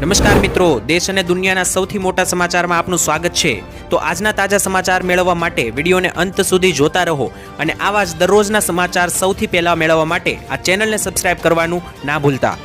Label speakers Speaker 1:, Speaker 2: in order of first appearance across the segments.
Speaker 1: નમસ્કાર મિત્રો, દેશ અને દુનિયાના સૌથી મોટા સમાચારમાં આપનું સ્વાગત છે। તો આજના તાજા સમાચાર મેળવવા માટે વિડીયોને અંત સુધી જોતા રહો અને આવા જ દરરોજના સમાચાર સૌથી પહેલા મેળવવા માટે આ ચેનલને સબસ્ક્રાઇબ કરવાનું ના ભૂલતા।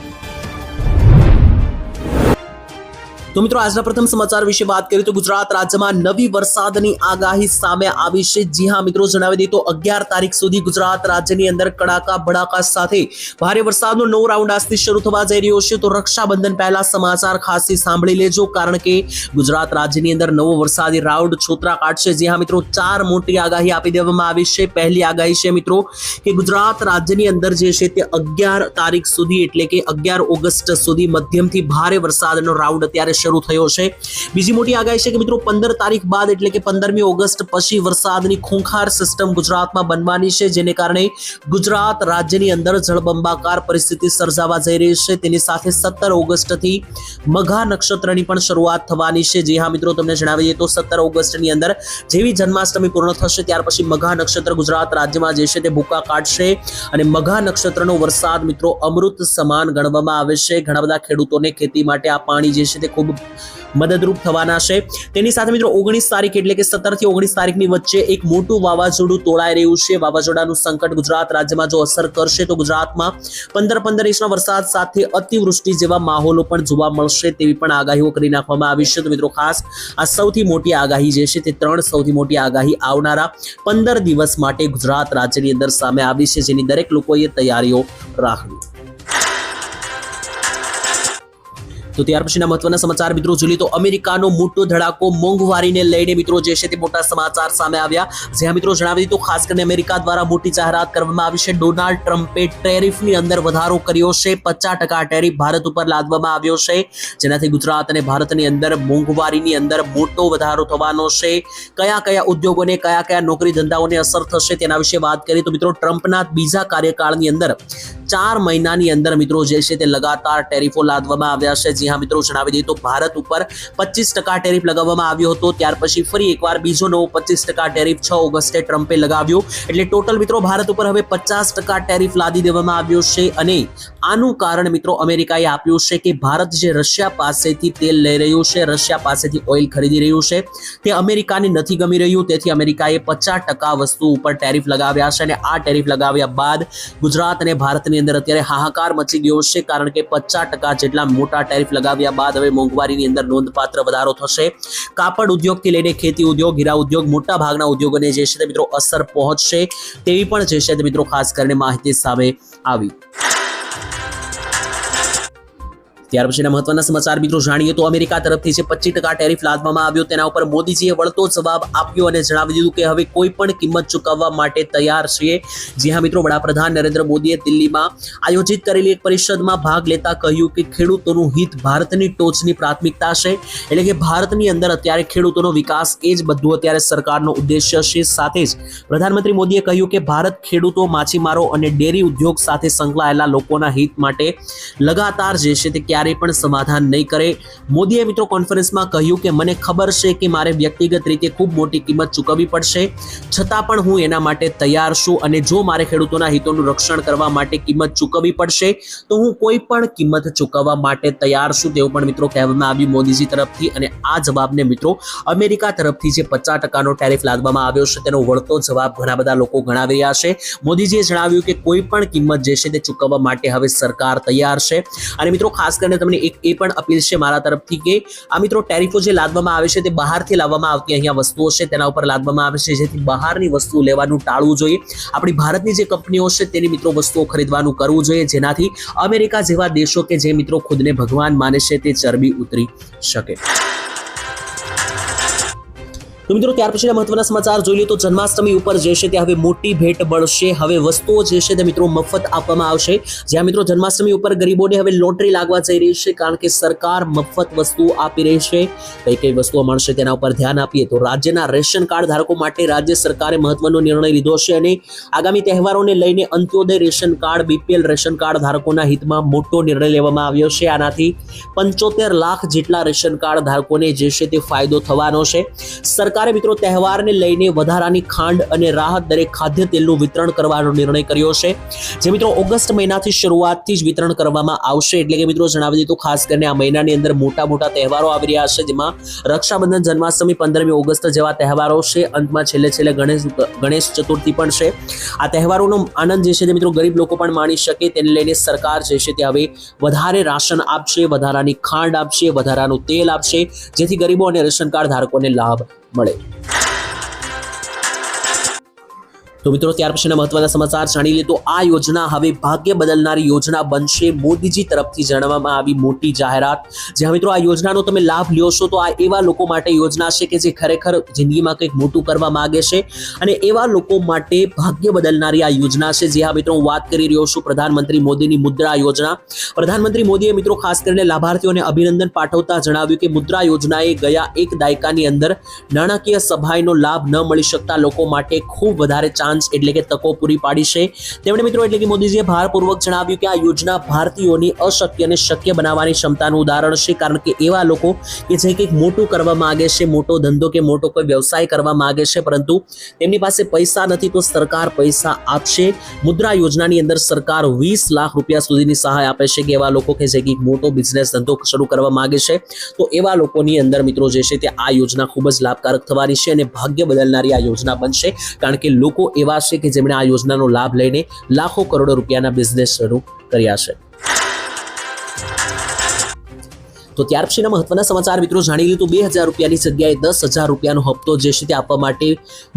Speaker 1: તો મિત્રો આજના પ્રથમ સમાચાર વિશે વાત કરીએ તો ગુજરાત રાજ્યમાં નવી વરસાદની આગાહી સામે આવી છે। જી હા મિત્રો, જણાવી દઈએ તો 11 તારીખ સુધી ગુજરાત રાજ્યની અંદર કડાકા ભડાકા સાથે ભારે વરસાદનો નવો રાઉન્ડ આજથી શરૂ થવા જઈ રહ્યો છે। તો રક્ષાબંધન પહેલા સમાચાર ખાસી સાંભળી લેજો, કારણ કે ગુજરાત રાજ્યની અંદર નવો વરસાદી રાઉન્ડ છોતરા કાઢશે। જી હા મિત્રો, 4 મોટી આગાહી આપી દેવામાં આવી છે। પહેલી આગાહી છે મિત્રો કે ગુજરાત રાજ્યની અંદર જે છે તે 11 તારીખ સુધી એટલે કે 11 ઓગસ્ટ સુધી મધ્યમથી ભારે વરસાદનો રાઉન્ડ અત્યારે શરૂ થયો છે। બીજી મોટી આગાહી છે કે મિત્રો 15 તારીખ બાદ એટલે કે 15મી ઓગસ્ટ પછી વરસાદની ખૂંખાર સિસ્ટમ ગુજરાતમાં બનવાની છે, જેને કારણે ગુજરાત રાજ્યની અંદર જળબંબાકાર પરિસ્થિતિ સર્જાવા જઈ રહી છે। તેની સાથે 17 ઓગસ્ટથી મઘા નક્ષત્રની પણ શરૂઆત થવાની છે। જી હા મિત્રો, તમને જણાવી દઈએ તો 17 ઓગસ્ટની અંદર જેવી જન્માષ્ટમી પૂર્ણ થશે ત્યાર પછી મઘા નક્ષત્ર ગુજરાત રાજ્યમાં જે છે તે ભૂકા કાઢશે અને મઘા નક્ષત્રનો વરસાદ મિત્રો અમૃત સમાન ગણવામાં આવે છે। ઘણા બધા ખેડૂતોને ખેતી માટે આ પાણી જે છે તે ખૂબ મદદરૂપ થવાના છે। તેની સાથે મિત્રો 19 તારીખ એટલે કે 17 થી 19 તારીખની વચ્ચે એક મોટું વાવાઝોડું તોળાઈ રહ્યું છે। વાવાઝોડાનું સંકટ ગુજરાત રાજ્યમાં જો અસર કરશે તો ગુજરાતમાં 15 ઇંચના વરસાદ સાથે અતિવૃષ્ટિ જેવા માહોલો પણ જોવા મળશે તેવી પણ આગાહીઓ કરી નાખવામાં આવી છે। તો મિત્રો ખાસ આ સૌથી મોટી આગાહી જે છે તે 3 સૌથી મોટી આગાહી આવનારા 15 દિવસ માટે ગુજરાત રાજ્યની અંદર સામે આવી છે, જેની દરેક લોકોએ તૈયારીઓ રાખવી। તો ત્યાર પછીના મહત્વના સમાચાર મિત્રો જોઈએ તો અમેરિકાનો મોટો ધડાકો મોંઘવારીને લઈને મિત્રો જે છે તે મોટા સમાચાર સામે આવ્યા। જ્યાં મિત્રો જણાવી દીધું ખાસ કરીને અમેરિકા દ્વારા મોટી જાહેરાત કરવામાં આવી છે। ડોનાલ્ડ ટ્રમ્પે ટેરિફની અંદર વધારો કર્યો છે। 50% ટેરિફ ભારત ઉપર લાદવામાં આવ્યો છે, જેનાથી ગુજરાત અને ભારતની અંદર મોંઘવારીની અંદર મોટો વધારો થવાનો છે। કયા કયા ઉદ્યોગોને કયા કયા નોકરી ધંધાઓને અસર થશે તેના વિશે વાત કરીએ તો મિત્રો ટ્રમ્પના બીજા કાર્યકાળની અંદર 4 મહિનાની અંદર મિત્રો જે છે તે લગાતાર ટેરિફો લાદવામાં આવ્યા છે। જી હા મિત્રો, જણાવી દઈએ તો ભારત ઉપર 25% ટેરિફ લગાવવામાં આવ્યો હતો, ત્યાર પછી ફરી એકવાર બીજો નવો 25% ટેરિફ 6 ઓગસ્ટે ટ્રમ્પે લગાવ્યો, એટલે ટોટલ મિત્રો ભારત ઉપર હવે 50% ટેરિફ લાદી દેવામાં આવ્યો છે। અને આનું કારણ મિત્રો અમેરિકાએ આપ્યું છે કે ભારત જે રશિયા પાસેથી તેલ લઈ રહ્યું છે, રશિયા પાસેથી ઓઇલ ખરીદી રહ્યું છે, તે અમેરિકાને નથી ગમી રહ્યું, તેથી અમેરિકાએ 50% વસ્તુ ઉપર ટેરિફ લગાવ્યા છે। અને આ ટેરિફ લગાવ્યા બાદ ગુજરાત અને ભારતની અંદર અત્યારે હાહાકાર મચી ગયો છે, કારણ કે 50% જેટલા મોટા ટેરિફ લગાવ્યા બાદ હવે મોંઘવારીની અંદર નોંધપાત્ર વધારો થશે। કાપડ ઉદ્યોગથી લઈને ખેતી ઉદ્યોગ, હીરા ઉદ્યોગ, મોટા ભાગના ઉદ્યોગોને જે છે તે મિત્રો અસર પહોંચશે તેવી પણ જે છે તે મિત્રો ખાસ કરીને માહિતી સામે આવી। ત્યાર પછીના મહત્વના સમાચાર મિત્રો જાણીએ તો અમેરિકા તરફથી જે 25% ટેરિફ લાદવામાં આવ્યો તેના ઉપર મોદીજીએ વળતો જવાબ આપ્યો અને જણાવી દીધું કે હવે કોઈ પણ કિંમત ચૂકવવા માટે તૈયાર છીએ। જી હા મિત્રો, વડાપ્રધાન નરેન્દ્ર મોદીએ દિલ્હીમાં આયોજિત કરેલી એક પરિષદમાં ભાગ લેતા કહ્યું કે ખેડૂતોનું હિત ભારતની ટોચની પ્રાથમિકતા છે, એટલે કે ભારતની અંદર અત્યારે ખેડૂતોનો વિકાસ એ જ બધું અત્યારે સરકારનો ઉદ્દેશ્ય છે। સાથે જ પ્રધાનમંત્રી મોદીએ કહ્યું કે ભારત ખેડૂતો, માછીમારો અને ડેરી ઉદ્યોગ સાથે સંકળાયેલા લોકોના હિત માટે લગાતાર જે છે તે ક્યારેય પણ સમાધાન નહીં કરે। મોદીએ મિત્રો કોન્ફરન્સમાં કહ્યું કે મને ખબર છે કે મારે વ્યક્તિગત રીતે ખૂબ મોટી કિંમત ચૂકવવી પડશે, છતાં પણ હું એના માટે તૈયાર છું, અને જો મારે ખેડૂતોના હિતોનું રક્ષણ કરવા માટે કિંમત ચૂકવવી પડશે તો હું કોઈ પણ કિંમત ચૂકવવા માટે તૈયાર છું તેવું પણ મિત્રો કહેવામાં આવ્યું મોદીજી તરફથી। અને આ જવાબને મિત્રો અમેરિકા તરફથી જે 50%નો ટેરિફ લાદવામાં આવ્યો છે તેનો વળતો જવાબ ઘણા બધા લોકો ગણાવી રહ્યા છે। મોદીજીએ જણાવ્યું કે કોઈ પણ કિંમત જે છે તે ચૂકવવા માટે હવે સરકાર તૈયાર છે। અને મિત્રો ખાસ કરીને તમને એક એ પણ અપીલ છે મારા તરફથી કે આ મિત્રો ટેરિફો જે લાદવામાં આવે છે તે બહારથી લાવવામાં આવતી અહીંયા વસ્તુઓ છે તેના ઉપર લાદવામાં આવે છે, જેથી બહારની વસ્તુ લેવાનું ટાળવું જોઈએ। આપણી ભારતની જે કંપનીઓ છે તેની મિત્રો વસ્તુઓ ખરીદવાનું કરવું જોઈએ, જેનાથી અમેરિકા જેવા દેશો કે જે મિત્રો ખુદને ભગવાન માને છે તે ચરબી ઉતરી શકે। તો મિત્રો ત્યાર પછીના મહત્વના સમાચાર જોઈએ તો જન્માષ્ટમી ઉપર જે છે તે હવે મોટી ભેટ મળશે। હવે વસ્તુઓ જે છે તે મિત્રો મફત આપવામાં આવશે। જ્યાં મિત્રો જન્માષ્ટમી ઉપર ગરીબોને હવે લોટરી લાગવા જઈ રહી છે, કારણ કે સરકાર મફત વસ્તુઓ આપી રહી છે। કઈ કઈ વસ્તુઓ મળશે તેના ઉપર ધ્યાન આપીએ તો રાજ્યના રેશન કાર્ડ ધારકો માટે રાજ્ય સરકારે મહત્વનો નિર્ણય લીધો છે, અને આગામી તહેવારોને લઈને Antyodaya ration card, BPL ration card ધારકોના હિતમાં મોટો નિર્ણય લેવામાં આવ્યો છે। આનાથી 75 લાખ જેટલા રેશન કાર્ડ ધારકોને જે છે તે ફાયદો થવાનો છે। સરકાર સરકારે મિત્રો તહેવારને લઈને વધારાની ખાંડ અને રાહત દરે ખાદ્ય તેલનું વિતરણ કરવાનો નિર્ણય કર્યો છે, જે મિત્રો ઓગસ્ટ મહિનાથી શરૂઆતથી જ વિતરણ કરવામાં આવશે. એટલે કે મિત્રો જણાવી દીધું, ખાસ કરીને આ મહિનાની અંદર મોટા તહેવારો આવી રહ્યા છે, જેમાં રક્ષાબંધન, જન્માષ્ટમી, 15મી ઓગસ્ટ જેવા તહેવારો છે. અંતમાં છેલ્લે ગણેશ ચતુર્થી પણ છે. આ તહેવારોનો આનંદ જે છે તે મિત્રો ગરીબ લોકો પણ માણી શકે, તેને લઈને સરકાર જે છે તે હવે વધારે રાશન આપશે, વધારાની ખાંડ આપશે, વધારાનું તેલ આપશે, જેથી ગરીબો અને રેશન કાર્ડ ધારકોને લાભ મળે. તો મિત્રો ત્યાર પછીના મહત્વના સમાચાર જાણી લઈએ. તો આ યોજના હવે ભાગ્ય બદલનારી યોજના બનશે. મોદીજી તરફથી જણાવવામાં આવી મોટી જાહેરાત. જ્યાં મિત્રો આ યોજનાનો તમે લાભ લ્યો છો તો આ એવા લોકો માટે યોજના છે કે જે ખરેખર જિંદગીમાં કંઈક મોટું કરવા માંગે છે, અને એવા લોકો માટે ભાગ્ય બદલનારી આ યોજના છે. જે મિત્રો હું વાત કરી રહ્યો છું પ્રધાનમંત્રી મોદીની મુદ્રા યોજના. પ્રધાનમંત્રી મોદીએ મિત્રો ખાસ કરીને લાભાર્થીઓને અભિનંદન પાઠવતા જણાવ્યું કે મુદ્રા યોજનાએ ગયા એક દાયકાની અંદર નાણાકીય સહાયનો લાભ ન મળી શકતા લોકો માટે ખૂબ વધારે એટલે કે તકો પૂરી પાડી છે. તેમણે મિત્રો એટલે કે મોદીજીએ ભારપૂર્વક જણાવ્યું કે આ યોજના ભારતીયોની અશક્યને શક્ય બનાવવાની ક્ષમતાનું ઉદાહરણ છે, કારણ કે એવા લોકો કે જે કંઈક મોટું કરવા માંગે છે, મોટો ધંધો કે મોટો કોઈ વ્યવસાય કરવા માંગે છે, પરંતુ તેમની પાસે પૈસા નથી, તો સરકાર પૈસા આપશે. મુદ્રા યોજનાની અંદર સરકાર 20 લાખ રૂપિયા સુધીની સહાય આપે છે કે એવા લોકો કે જે કંઈક મોટો બિઝનેસ ધંધો શરૂ કરવા માંગે છે, તો એવા લોકોની અંદર મિત્રો જે છે તે આ યોજના ખૂબ જ લાભકારક થવાની છે અને ભાગ્ય બદલનારી આ યોજના બનશે, કારણ કે લોકો એવા છે કે જેમણે આ યોજનાનો લાભ લઈને લાખો કરોડો રૂપિયાના બિઝનેસ શરૂ કર્યા છે. તો ત્યાર પછીના મહત્વના સમાચાર મિત્રો જાણી લીધું. 2000 રૂપિયાની જગ્યાએ 10,000 રૂપિયાનો હપ્તો જે છે તે આપવા માટે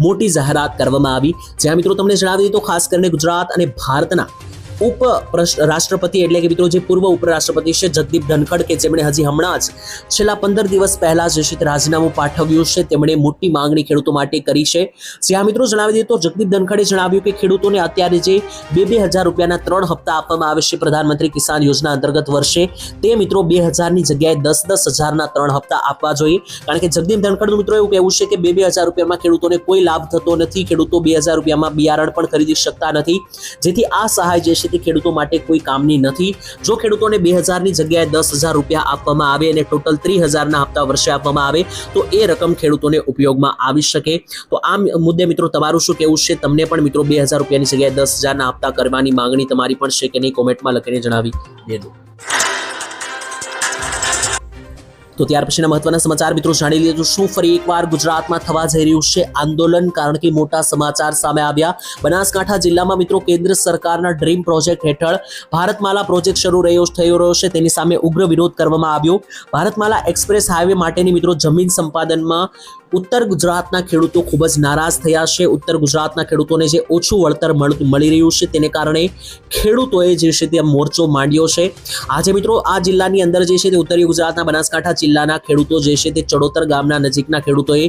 Speaker 1: મોટી જાહેરાત કરવામાં આવી. જ્યાં મિત્રો તમને જણાવી દીધું, ખાસ કરીને ગુજરાત અને ભારતના ઉપ રાષ્ટ્રપતિ એટલે કે મિત્રો જે પૂર્વ ઉપરાષ્ટ્રપતિ છે જગદીપ ધનખડ, કે જેમણે હજી હમણાં જ છેલ્લા 15 દિવસ પહેલા જે છે રાજીનામું પાઠવ્યું છે, તેમણે મોટી માંગણી ખેડૂતો માટે કરી છે. જ્યાં મિત્રો જણાવી દઈએ તો જગદીપ ધનખડે જણાવ્યું કે ખેડૂતોને અત્યારે જે 2,000 રૂપિયાના 3 હપ્તા આપવામાં આવે છે પ્રધાનમંત્રી કિસાન યોજના અંતર્ગત વર્ષે, તે મિત્રો 2,000ની જગ્યાએ 10,000ના 3 હપ્તા આપવા જોઈએ. કારણ કે જગદીપ ધનખડનું મિત્રો એવું કહેવું છે કે 2,000 રૂપિયામાં ખેડૂતોને કોઈ લાભ થતો નથી. ખેડૂતો 2,000 રૂપિયામાં બિયારણ પણ ખરીદી શકતા નથી, જેથી આ સહાય જે છે તે ખેડૂતો માટે કોઈ કામની નથી. જો ખેડૂતોને 2,000ની જગ્યાએ 10,000 રૂપિયા આપવામાં આવે અને ટોટલ 3,000ના હપ્તા વર્ષે આપવામાં આવે તો એ રકમ ખેડૂતોને ઉપયોગમાં આવી શકે. તો આ મુદ્દે મિત્રો તમારું શું કહેવું છે? તમને પણ મિત્રો 2,000 રૂપિયાની જગ્યાએ 10,000ના હપ્તા કરવાની માંગણી તમારી પણ છે કે નહીં? કોમેન્ટમાં લખીને જણાવી દેજો. તો ત્યાર પછીના મહત્વના સમાચાર મિત્રો જાણી લીધું. શું ફરી એકવાર ગુજરાતમાં થવા જઈ રહ્યું છે આંદોલન? કારણ કે મોટા સમાચાર સામે આવ્યા. બનાસકાંઠા જિલ્લામાં મિત્રો કેન્દ્ર સરકારના ડ્રીમ પ્રોજેક્ટ હેઠળ ભારતમાલા પ્રોજેક્ટ થઈ રહ્યો છે, તેની સામે ઉગ્ર વિરોધ કરવામાં આવ્યો. ભારતમાલા એક્સપ્રેસ હાઈવે માટેની મિત્રો જમીન સંપાદનમાં ઉત્તર ગુજરાતના ખેડૂતો ખૂબ જ નારાજ થયા છે. ઉત્તર ગુજરાતના ખેડૂતોને જે ઓછું વળતર મળી રહ્યું છે, તેને કારણે ખેડૂતોએ જે છે તે મોરચો માંડ્યો છે. આજે મિત્રો આ જિલ્લાની અંદર જે છે તે ઉત્તરીય ગુજરાતના બનાસકાંઠા જિલ્લાના ખેડૂતો જે છે તે ચડોતર ગામના નજીકના ખેડૂતોએ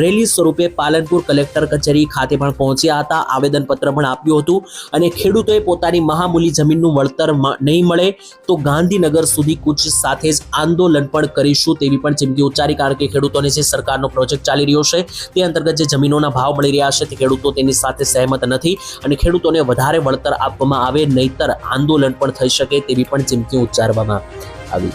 Speaker 1: રેલી સ્વરૂપે પાલનપુર કલેક્ટર કચેરી ખાતે પણ પહોંચ્યા હતા, આવેદનપત્ર પણ આપ્યું હતું, અને ખેડૂતોએ પોતાની મહામૂલી જમીનનું વળતર નહીં મળે તો ગાંધીનગર સુધી કૂચ સાથે જ આંદોલન પણ કરીશું તેવી પણ ચીમકી ઉચ્ચારી. કારણ કે ખેડૂતોને જે સરકારનો પ્રોજેક્ટ ચાલી રહ્યો છે તે અંતર્ગત જે જમીનોના ભાવ મળી રહ્યા છે તે ખેડૂતો તેની સાથે સહેમત નથી, અને ખેડૂતોને વધારે વળતર આપવામાં આવે, નહીતર આંદોલન પણ થઈ શકે તેવી પણ ચીમકી ઉચ્ચારવામાં આવી.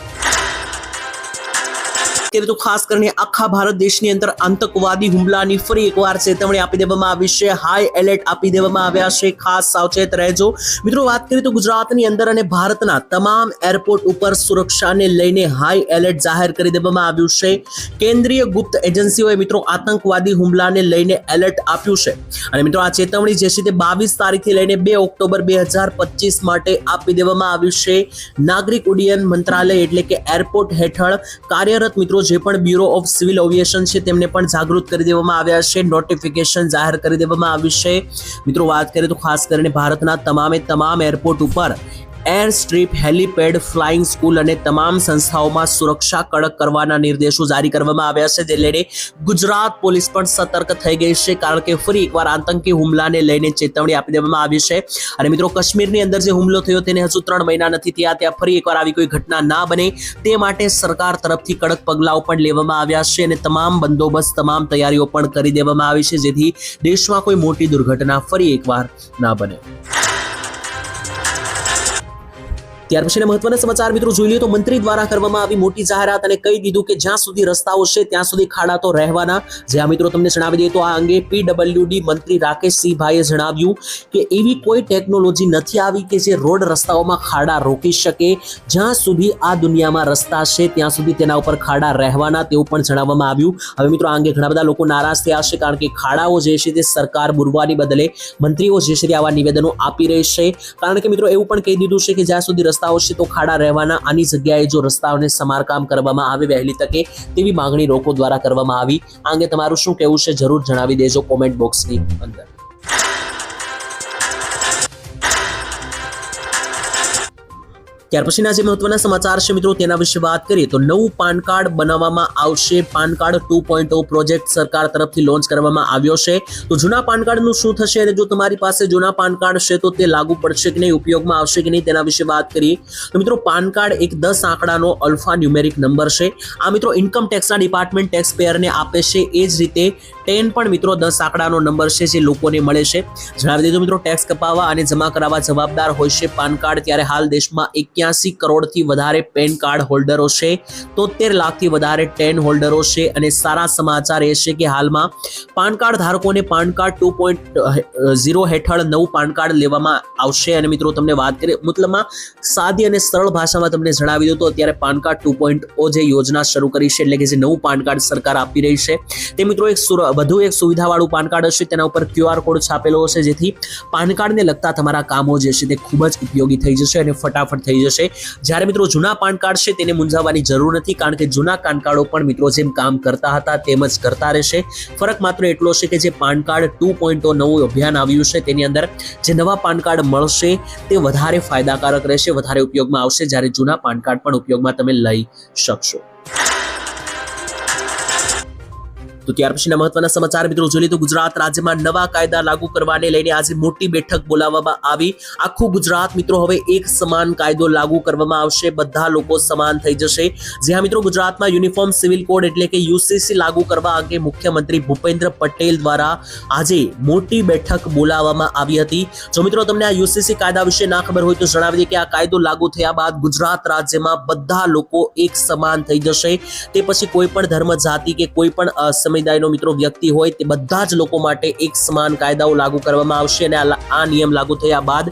Speaker 1: તો ખાસ કરીને આખા ભારત દેશની અંદર આતંકવાદી હુમલાની ફરી એકવાર ચેતવણી આપી દેવામાં આવી છે. હાઈ એલર્ટ આપી દેવામાં આવ્યા છે. ખાસ સાવચેત રહેજો. મિત્રો વાત કરીએ તો ગુજરાતની અંદર અને ભારતના તમામ એરપોર્ટ ઉપર સુરક્ષાને લઈને હાઈ એલર્ટ જાહેર કરી દેવામાં આવ્યું છે. કેન્દ્રીય ગુપ્ત એજન્સીઓએ મિત્રો આતંકવાદી હુમલાને લઈને એલર્ટ આપ્યું છે, અને મિત્રો આ ચેતવણી જે છે તે 22 તારીખથી લઈને 2 ઓક્ટોબર 2025 માટે આપી દેવામાં આવ્યું છે. નાગરિક ઉડ્ડયન મંત્રાલય એટલે કે એરપોર્ટ હેઠળ કાર્યરત મિત્રો જે પણ બ્યુરો ઓફ સિવિલ એવિએશન છે તેમને પણ જાગૃત કરી દેવામાં આવ્યા છે. નોટિફિકેશન જાહેર કરી દેવામાં આવ્યું છે. મિત્રો વાત કરીએ તો ખાસ કરીને ભારતના તમામ એરપોર્ટ ઉપર air strip, helipad, flying school અને તમામ સંસ્થાઓમાં સુરક્ષા કડક કરવાના નિર્દેશો જારી કરવામાં આવ્યા છે. જે લઈને ગુજરાત પોલીસ પણ સતર્ક થઈ ગઈ છે, કારણ કે ફરી એકવાર આતંકી હુમલાને લઈને ચેતવણી આપી દેવામાં આવી છે. અને મિત્રો કાશ્મીરની અંદર જે હુમલો થયો તેને હજુ 3 મહિના નથી થયા, ત્યાં ફરી એકવાર આવી કોઈ ઘટના ના બને તે માટે સરકાર તરફથી કડક પગલાઓ પણ લેવામાં આવ્યા છે, અને તમામ બંદોબસ્ત, તમામ તૈયારીઓ પણ કરી દેવામાં આવી છે, જેથી દેશમાં કોઈ મોટી દુર્ઘટના ફરી એકવાર ના બને. ત્યાર પછીના મહત્વના સમાચાર મિત્રો જોઈ લઈએ તો મંત્રી દ્વારા કરવામાં આવી મોટી જાહેરાત અને કહી દીધું કે જ્યાં સુધી રસ્તાઓ છે ત્યાં સુધી ખાડા તો રહેવાના. જ્યાં મિત્રો તમને જણાવી દઈએ તો આ અંગે PWD મંત્રી રાકેશસિંહભાઈએ જણાવ્યું કે એવી કોઈ ટેકનોલોજી નથી આવી કે જે રોડ રસ્તાઓમાં ખાડા રોકી શકે. જ્યાં સુધી આ દુનિયામાં રસ્તા છે ત્યાં સુધી તેના ઉપર ખાડા રહેવાના તેવું પણ જણાવવામાં આવ્યું. હવે મિત્રો આ અંગે ઘણા બધા લોકો નારાજ થયા છે કારણ કે ખાડાઓ જે છે તે સરકાર બુરવાની બદલે મંત્રીઓ જે છે તે આવા નિવેદનો આપી રહી છે. કારણ કે મિત્રો એવું પણ કહી દીધું છે કે જ્યાં સુધી રસ્તાઓ છે તો ખાડા રહેવાના. આની જગ્યાએ જો રસ્તાઓને સમારકામ કરવામાં આવે વહેલી તકે તેવી માંગણી લોકો દ્વારા કરવામાં આવી. આ અંગે તમારું શું કહેવું છે જરૂર જણાવી દેજો કોમેન્ટ બોક્સની અંદર. ત્યાર પછીના જે મહત્વના સમાચાર છે મિત્રો તેના વિશે વાત કરીએ તો નવું પાન કાર્ડ બનાવવામાં આવશે. પાન કાર્ડ 2.0 પ્રોજેક્ટ સરકાર તરફથી લોન્ચ કરવામાં આવ્યો છે. તો જૂના પાન કાર્ડનું શું થશે અને જો તમારી પાસે જૂના પાન કાર્ડ છે તો તે લાગુ પડશે કે નહીં, ઉપયોગમાં આવશે કે નહીં, તેના વિશે વાત કરીએ તો મિત્રો પાન કાર્ડ એક 10 આંકડાનો અલ્ફા ન્યુમેરિક નંબર છે. આ મિત્રો ઇન્કમ ટેક્સના ડિપાર્ટમેન્ટ ટેક્સ પેયરને આપે છે. એ જ રીતે 10 પણ મિત્રો 10 આંકડાનો નંબર છે જે લોકોને મળે છે. જણાવી દીધું મિત્રો ટેક્સ કપાવવા અને જમા કરાવવા જવાબદાર હોય છે પાન કાર્ડ. ત્યારે હાલ દેશમાં 81 કરોડથી વધારે પેન કાર્ડ હોલ્ડરો છે, 73 લાખથી વધારે ટેન હોલ્ડરો છે. અને સારા સમાચાર એ છે કે હાલમાં પાન કાર્ડ ધારકોને પાન કાર્ડ 2.0 હેઠળ નવું પાન કાર્ડ લેવામાં આવશે. અને મિત્રો તમને વાત કરીએ મતલબમાં સાદી અને સરળ ભાષામાં તમને જણાવી દઉં તો અત્યારે પાન કાર્ડ 2.0 જે યોજના શરૂ કરી છે એટલે કે જે નવું પાન કાર્ડ સરકાર આપી રહી છે તે મિત્રો વધુ એક સુવિધાવાળું પાન કાર્ડ હશે. તેના ઉપર QR કોડ છાપેલો હશે જેથી પાન કાર્ડને લગતા તમારા કામો જે છે તે ખૂબ જ ઉપયોગી થઈ જશે અને ફટાફટ થઈ જશે. જ્યારે મિત્રો જૂના પાન કાર્ડ છે તેને મૂંઝાવવાની જરૂર નથી કારણ કે જૂના પાન કાર્ડો પણ મિત્રો જેમ કામ કરતા હતા તેમ જ કરતા રહેશે. ફરક માત્ર એટલો છે કે જે પાન કાર્ડ 2.0 નવું અભિયાન આવ્યું છે તેની અંદર જે નવા પાન કાર્ડ મળશે તે વધારે ફાયદાકારક રહેશે, વધારે ઉપયોગમાં આવશે. જ્યારે જૂના પાન કાર્ડ પણ ઉપયોગમાં તમે લઈ શકશો. તો ત્યાર પછીના મહત્વના સમાચાર મિત્રો જોઈએ તો ગુજરાત રાજ્યમાં નવા કાયદા લાગુ કરવાને લઈને આજે મોટી બેઠક બોલાવવામાં આવી. આખું ગુજરાત મિત્રો હવે એક સમાન કાયદો લાગુ કરવામાં આવશે. બધા લોકો સમાન થઈ જશે. જ્યાં મિત્રો ગુજરાતમાં યુનિફોર્મ સિવિલ કોડ એટલે કે UCC લાગુ કરવા અંગે મુખ્યમંત્રી ભૂપેન્દ્ર પટેલ દ્વારા આજે મોટી બેઠક બોલાવવામાં આવી હતી. જો મિત્રો તમને આ UCC કાયદા વિશે ના ખબર હોય તો જણાવી દઈએ કે આ કાયદો લાગુ થયા બાદ ગુજરાત રાજ્યમાં બધા લોકો એક સમાન થઈ જશે. તે પછી કોઈ પણ ધર્મ, જાતિ કે કોઈ પણ સમુદાયનો મિત્રો વ્યક્તિ હોય તે બધા જ લોકો માટે એક સમાન કાયદાઓ લાગુ કરવામાં આવશે. અને આ નિયમ લાગુ થયા બાદ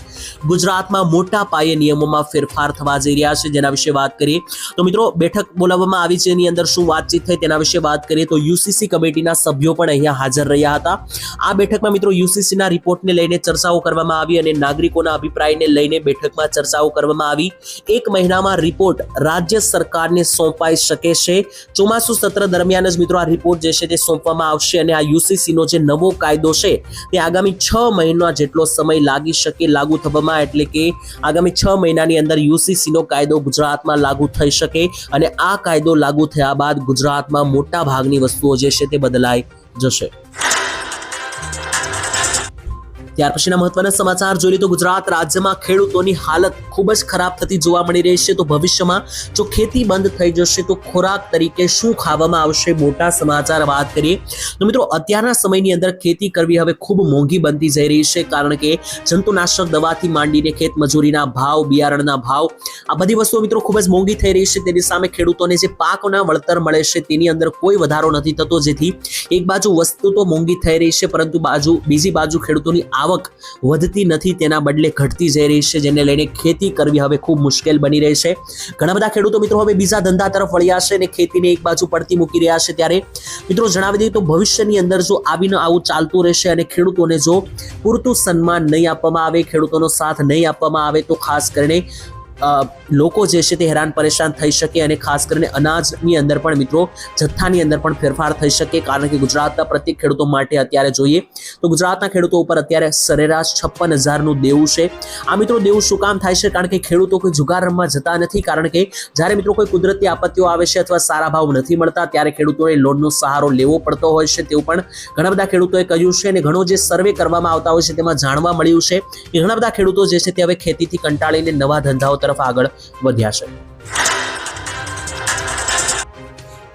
Speaker 1: ગુજરાતમાં મોટા પાયે નિયમોમાં ફેરફાર થવા જઈ રહ્યા છે. જેના વિશે વાત કરીએ તો મિત્રો બેઠક બોલાવવામાં આવી છે. એની અંદર શું વાતચીત થઈ તેના વિશે વાત કરીએ તો UCC કમિટીના સભ્યો પણ અહીંયા હાજર રહ્યા હતા. આ બેઠકમાં મિત્રો UCC ના રિપોર્ટને લઈને ચર્ચાઓ કરવામાં આવી અને નાગરિકોના અભિપ્રાયને લઈને બેઠકમાં ચર્ચાઓ કરવામાં આવી. 1 મહિનામાં રિપોર્ટ રાજ્ય સરકારને સોંપાઈ શકે છે. ચોમાસુ સત્ર દરમિયાન જ મિત્રો આ રિપોર્ટ જે છે તે સોંપવામાં આવશે. અને આ UCC નો જે નવો કાયદો છે તે આગામી 6 મહિના જેટલો સમય લાગી શકે લાગુ થવામાં. એટલે કે આગામી 6 મહિનાની અંદર UCC નો કાયદો ગુજરાતમાં લાગુ થઈ શકે. અને આ કાયદો લાગુ થયા બાદ ગુજરાતમાં મોટા ભાગની વસ્તુઓ જે છે તે બદલાઈ જશે. ત્યાર પછીના મહત્વના સમાચાર જોઈએ તો ગુજરાત રાજ્યમાં ખેડૂતોની હાલત ખૂબ જ ખરાબ થતી જોવા મળી રહી છે. તો ભવિષ્યમાં જો ખેતી બંધ થઈ જશે તો ખોરાક તરીકે શું ખાવામાં આવશે? મોટા સમાચાર વાત કરીએ તો મિત્રો અત્યારના સમયની અંદર ખેતી કરવી હવે ખૂબ મોંઘી બનતી જઈ રહી છે. કારણ કે જંતુનાશક દવાથી માંડીને ખેત મજૂરીના ભાવ, બિયારણના ભાવ, આ બધી વસ્તુઓ મિત્રો ખૂબ જ મોંઘી થઈ રહી છે. તેની સામે ખેડૂતોને જે પાકના વળતર મળે છે તેની અંદર કોઈ વધારો નથી થતો. જેથી એક બાજુ વસ્તુ તો મોંઘી થઈ રહી છે પરંતુ બીજી બાજુ ખેડૂતોની આવક વધતી નથી, તેના બદલે ઘટતી જઈ રહી છે. જેને લઈને ખેતી કરવી હવે ખૂબ મુશ્કેલ બની રહી છે. ઘણા બધા ખેડૂતો મિત્રો હવે બીજા ધંધા તરફ વળ્યા છે અને ખેતીને એક બાજુ પડતી મૂકી રહ્યા છે. ત્યારે મિત્રો જણાવી દઈએ તો ભવિષ્યની અંદર જો આવું ચાલતું રહેશે અને ખેડૂતોને જો પૂરતું સન્માન નહીં આપવામાં આવે, ખેડૂતોનો સાથ નહીં આપવામાં આવે તો ખાસ કરીને લોકો જે છે તે હેરાન પરેશાન થઈ શકે. અને ખાસ કરીને અનાજની અંદર પણ મિત્રો જથ્થાની અંદર પણ ફેરફાર થઈ શકે. કારણ કે ગુજરાતના પ્રત્યેક ખેડૂતો માટે અત્યારે જોઈએ તો ગુજરાતના ખેડૂતો ઉપર અત્યારે સરેરાશ 56,000નું દેવું છે. આ મિત્રો દેવું શું કામ થાય છે? કારણ કે ખેડૂતો કોઈ જુગાર રમવા જતા નથી. કારણ કે જ્યારે મિત્રો કોઈ કુદરતી આપત્તિઓ આવે છે અથવા સારા ભાવ નથી મળતા ત્યારે ખેડૂતોએ લોનનો સહારો લેવો પડતો હોય છે. તેવું પણ ઘણા બધા ખેડૂતોએ કહ્યું છે. અને ઘણો જે સર્વે કરવામાં આવતા હોય છે તેમાં જાણવા મળ્યું છે કે ઘણા બધા ખેડૂતો જે છે તે હવે ખેતીથી કંટાળીને નવા ધંધાઓ તરફ આગળ વધ્યા છે.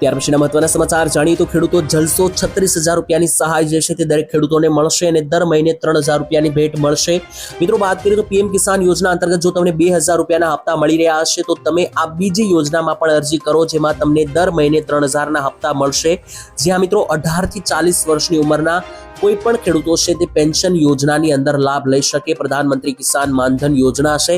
Speaker 1: ત્યાર પછીના મહત્વના સમાચાર જાણીએ તો ખેડૂતો જલસો 36,000 રૂપિયાની સહાય જે છે તે દરેક ખેડૂતોને મળશે અને દર મહિને 3,000 રૂપિયાની ભેટ મળશે। મિત્રો વાત કરીએ તો પીએમ કિસાન યોજના અંતર્ગત જો તમને 2,000 રૂપિયાના હપ્તા મળી રહ્યા હશે તો તમે આ બીજી યોજનામાં પણ અરજી કરો, જેમાં તમને દર મહિને 3,000ના હપ્તા મળશે। જ્યાં મિત્રો 18 થી 40 વર્ષની ઉંમરના કોઈ પણ ખેડૂતો છે તે પેન્શન યોજનાની અંદર લાભ લઈ શકે। પ્રધાનમંત્રી કિસાન માનધન યોજના છે,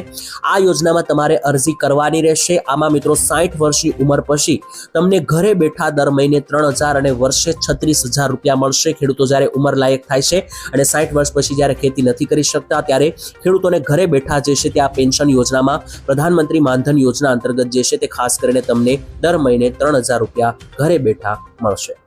Speaker 1: આ યોજનામાં તમારે અરજી કરવાની રહેશે। આમાં મિત્રો 60 વર્ષની ઉંમર પછી તમને ઘરે બેઠા દર મહિને 3,000 અને વર્ષે 36,000 રૂપિયા મળશે। ખેડૂતો જ્યારે ઉંમર લાયક થાય છે અને 60 વર્ષ પછી જ્યારે ખેતી નથી કરી શકતા ત્યારે ખેડૂતોને ઘરે બેઠા જે છે તે આ પેન્શન યોજનામાં પ્રધાનમંત્રી માનધન યોજના અંતર્ગત જે છે તે ખાસ કરીને તમને દર મહિને 3,000 રૂપિયા ઘરે બેઠા મળશે।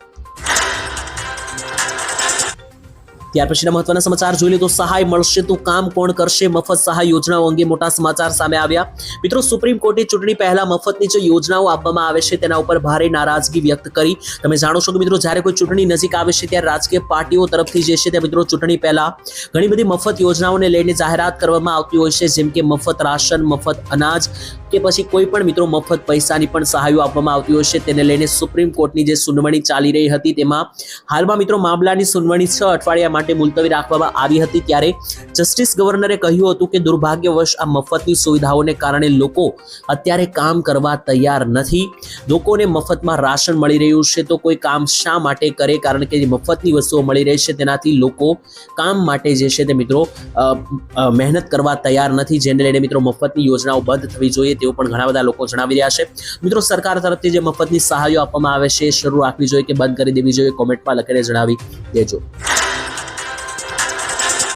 Speaker 1: ત્યાર પછીના મહત્વના સમાચાર જોઈ લે તો સહાય મળશે તો કામ કોણ કરશે? મફત સહાય યોજનાઓ અંગે મોટા સમાચાર સામે આવ્યા। મિત્રો સુપ્રીમ કોર્ટે ચૂંટણી પહેલા મફતની જે યોજનાઓ આપવામાં આવે છે તેના ઉપર ભારે નારાજગી વ્યક્ત કરી। તમે જાણો છો કે મિત્રો જ્યારે કોઈ ચૂંટણી નજીક આવે છે ત્યારે રાજકીય પાર્ટીઓ તરફથી જે છે તે મિત્રો ચૂંટણી પહેલા ઘણી બધી મફત યોજનાઓને લઈને જાહેરાત કરવામાં આવતી હોય છે, જેમ કે મફત રાશન, મફત અનાજ કે પછી કોઈ પણ મિત્રો મફત પૈસાની પણ સહાયો આપવામાં આવતી હોય છે। તેને લઈને સુપ્રીમ કોર્ટની જે સુનાવણી ચાલી રહી હતી તેમાં હાલમાં મિત્રો મામલાની સુનાવણી 6 અઠવાડિયા માટે મુલતવી રાખવામાં આવી હતી। ત્યારે જસ્ટિસ ગવર્નરે કહ્યું હતું કે દુર્ભાગ્યવશ આ મફતની સુવિધાઓને કારણે લોકો અત્યારે કામ કરવા તૈયાર નથી। લોકોને મફતમાં રાશન મળી રહ્યું છે તો કોઈ કામ શા માટે કરે? કારણ કે જે મફતની વસ્તુઓ મળી રહી છે તેનાથી લોકો કામ માટે જે છે તે મિત્રો મહેનત કરવા તૈયાર નથી, જેને લઈને મિત્રો મફતની યોજનાઓ બંધ થવી જોઈએ તેવું પણ ઘણા બધા લોકો જણાવી રહ્યા છે। મિત્રો સરકાર તરફથી જે મફતની સહાયો આપવામાં આવે છે શરૂ રાખવી જોઈએ કે બંધ કરી દેવી જોઈએ? કોમેન્ટમાં લખીને જણાવી દેજો।